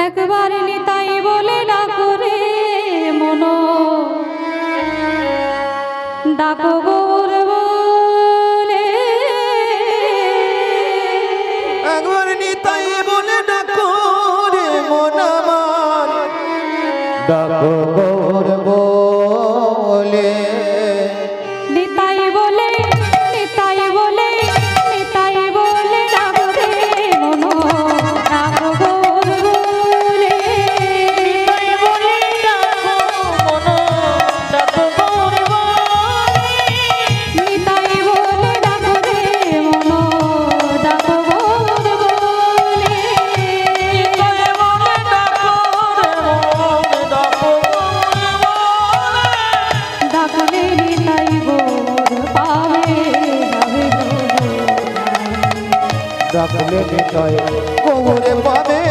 একবার নিতাই বলে ডাকো রে মন, ডাকো গৌর বলে। একবার নিতাই বলে ডাকো রে মন আমার, ডাকো গৌর বলে। নিতাই বলে নিতাই বলে নিতাই বলে ডাকো রে মন, ডাকো গৌর বলে। নিতাই বলে ডাকো মন, ডাকো গৌর বলে। নিতাই বলে ডাকো রে মন, ডাকো গৌর বলে। নিতাই বলে ডাকো রে মন, ডাকো গৌর বলে। ডাকলে নিতাই গৌর পাবে যাবে ডাকলে নিতাই গৌর পাবে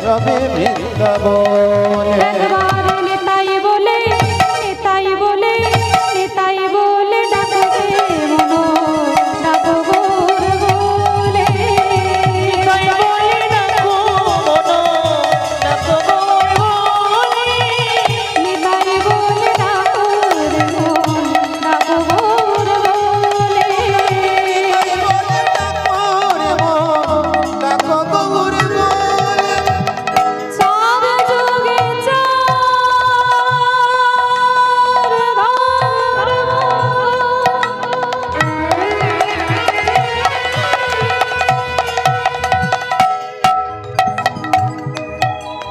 রবে বৃন্দাবনে। একবার নিতাই বলে নিতাই বলে নিতাই বলে ডাকো রে মন, ডাকো গৌর বলে। নিতাই বলে ডাকো মন, ডাকো গৌর বলে। নিতাই বলে ডাকো রে মন, ডাকো গৌর বলে। ডাকো গৌর বলে। সব যুগে চার ধর্ম,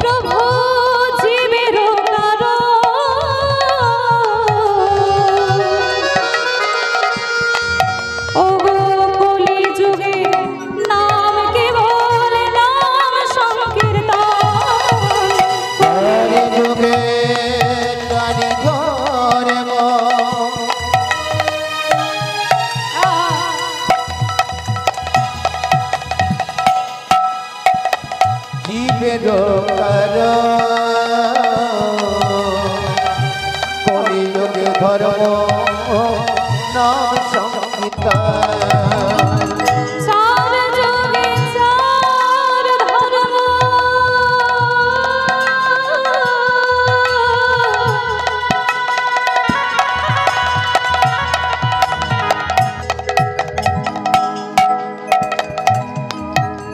প্রভু জীবের কারণ, ওগো কলি যুগে নাম কেবল নাম সংকীর্তন। হরি যুগে কারি ঘরে জীবের কর কলিযুগে ধর্ম নাম সংকীর্তন। চার যুগে চার ধর্ম,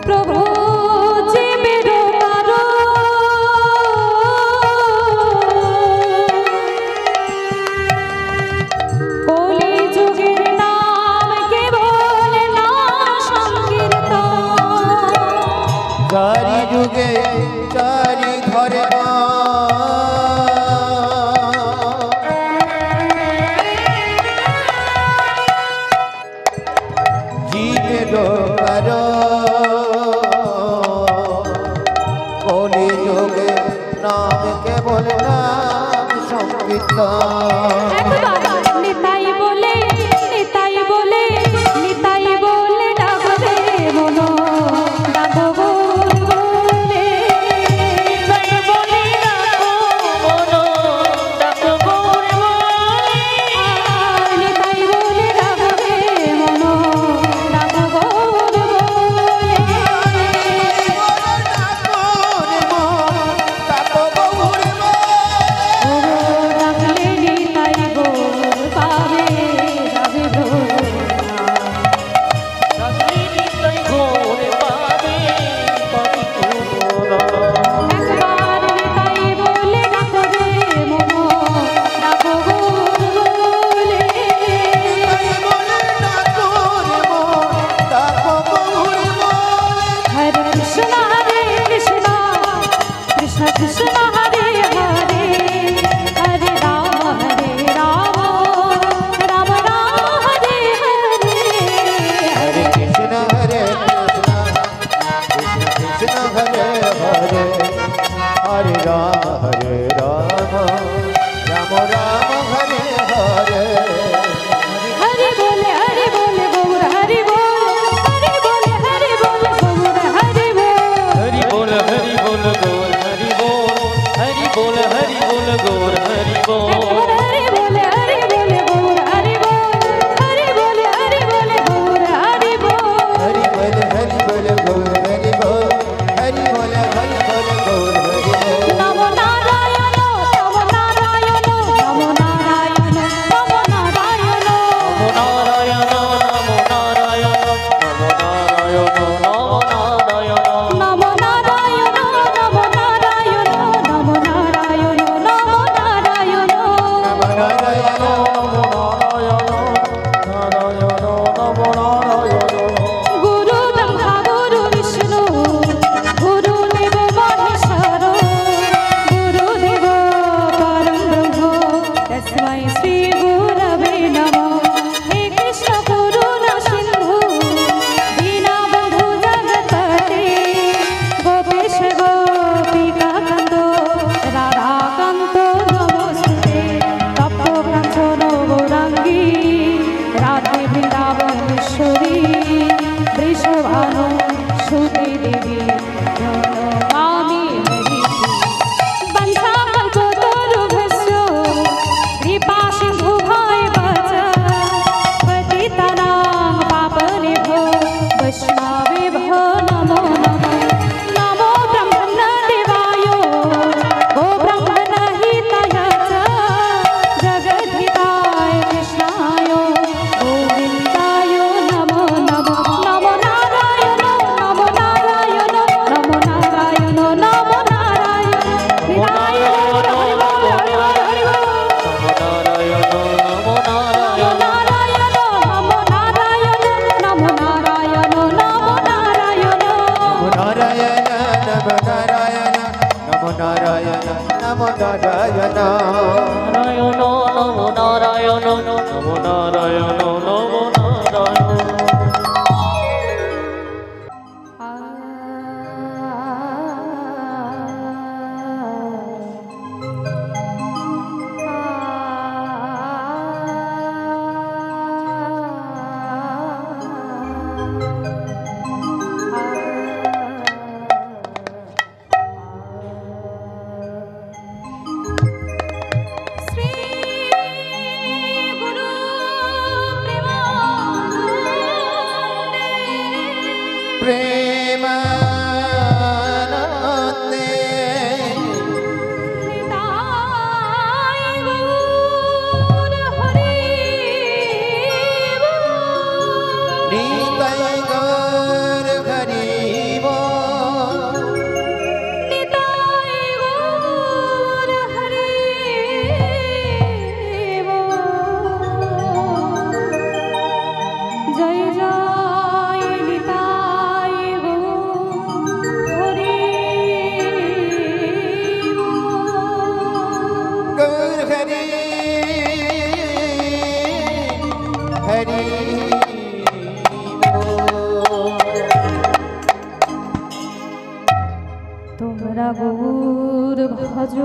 প্রভু জীবের কারণ, কলি যুগের নাম কেবল নাম সংকীর্তন। চারি যুগে চারি ধরে জীবের কর কলি যুগে নাম কেবল নাম সংকীর্তন। একবার নিতাই বলে নিতাই বলে নিতাই বলে ডাকো রে মন, ডাকো গৌর বলে। নিতাই বলে ডাকো মন, ডাকো গৌর বলে। নিতাই বলে ডাকো রে মন, ডাকো গৌর বলে। ও ডাকলে নিতাই গৌর পাবে যাবে ডাকলে নিতাই গৌর পাবে পাবে গৌর। একবার নিতাই বলে ডাকো রে মন, ডাকো গৌর বলে। হরে কৃষ্ণ কৃষ্ণ কৃষ্ণ হরে হরে, হরে রাম রাম রাম হরে হরে। हरे कृष्ण हरे कृष्ण कृष्ण हरे हरे हरे राम राम राम हरे हरे। हरि बोले गौर हरि बोल, हरि बोले गौर हरि बोल। हरि बोल गौर हरि बोल, हरि बोल गौर हरि बोल। हरि बोले गौर हरि बोल, हरि बोले गौर हरि बोल। हरि बोल गौर हरि बोल, हरि बोल নমো নারায়ণ নমো নারায়ণ নমো নারায়ণ নারায়ণ নমো নারায়ণ নমো নারায়ণ নমো নারায়ণ শ্রী গুরু প্রেমানন্দে নিতাই গৌর হরি নিতাই গৌর হরিব নিতাই গৌর হরি জয় জয় নিতাই গৌর হরি গৌর হরি হরি তোমরা গৌর ভজ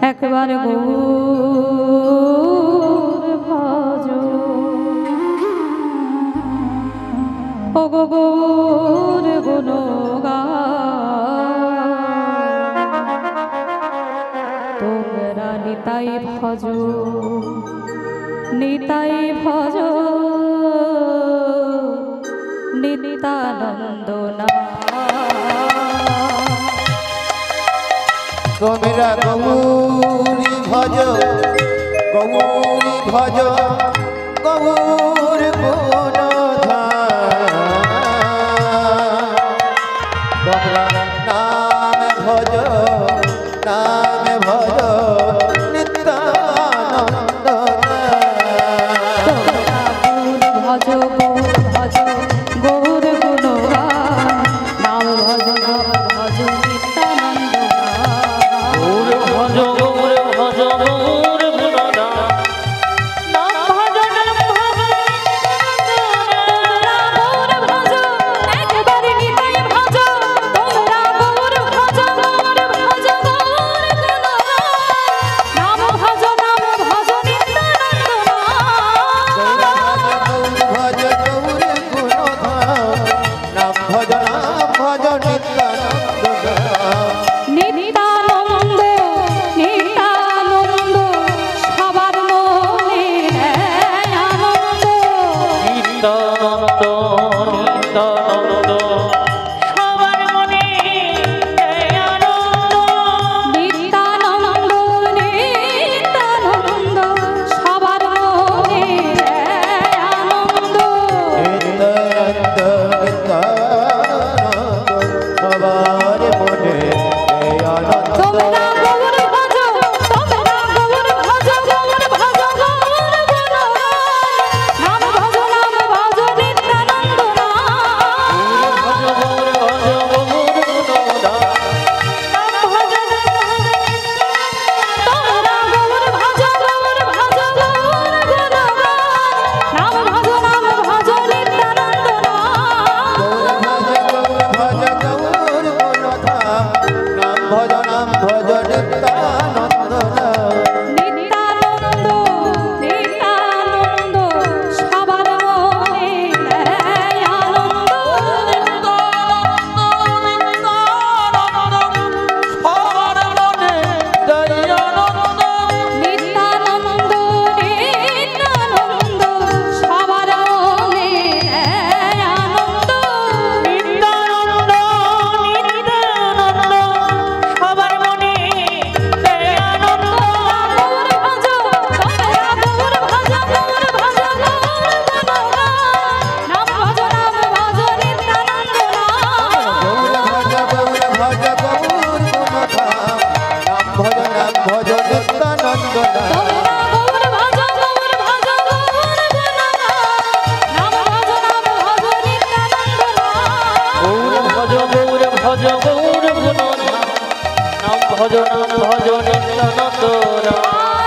একবার গৌর ভজ ও গো গৌর গুণগান তোমরা নিতাই ভজ নিতাই ভজ নিত্যানন্দ না তোমরা গৌরী ভজ গৌরী ভজ গৌর গুণধাম তোমরা নাম ভজ নাম ভজ নিত্যানন্দ তোমরা গৌর ভজ গৌর গুণগান নাম ভজ ভজ নিত্যানন্দ গৌর ভজ গৌর ভজ গৌর গুণগান নাম ভজ নাম ভজ তোমরা গৌর ভজ একবার নিতাই ভজ তোমরা ভজ গৌর গুণ নাম ভজ নিত্যানন্দ রাম